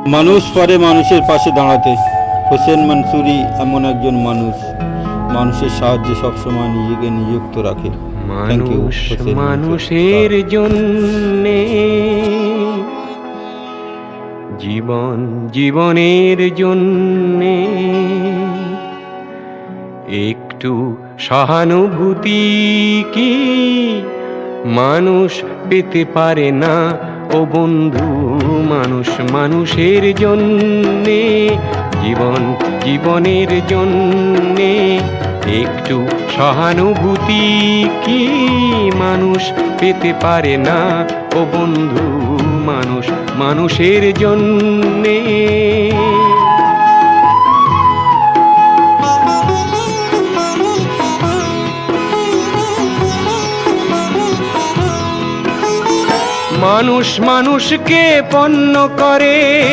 মানুষ পারে মানুষের পাশে দাঁড়াতে। হোসেন মনসুরি এমন একজন মানুষ, মানুষের সাহায্যে সবসময় নিজেকে নিযুক্ত রাখে। থ্যাংক ইউ মানুষ হোসেন মানুষের জন্যে, জীবন জীবনের জন্যে, একটু সহানুভূতি কি মানুষ পেতে পারে না ও বন্ধু? মানুষ মানুষের জন্যে, জীবন জীবনের জন্যে, একটু সহানুভূতি কি মানুষ পেতে পারে না ও বন্ধু? মানুষ মানুষের জন্যে। মানুষ মানুষকে পণ্য করে।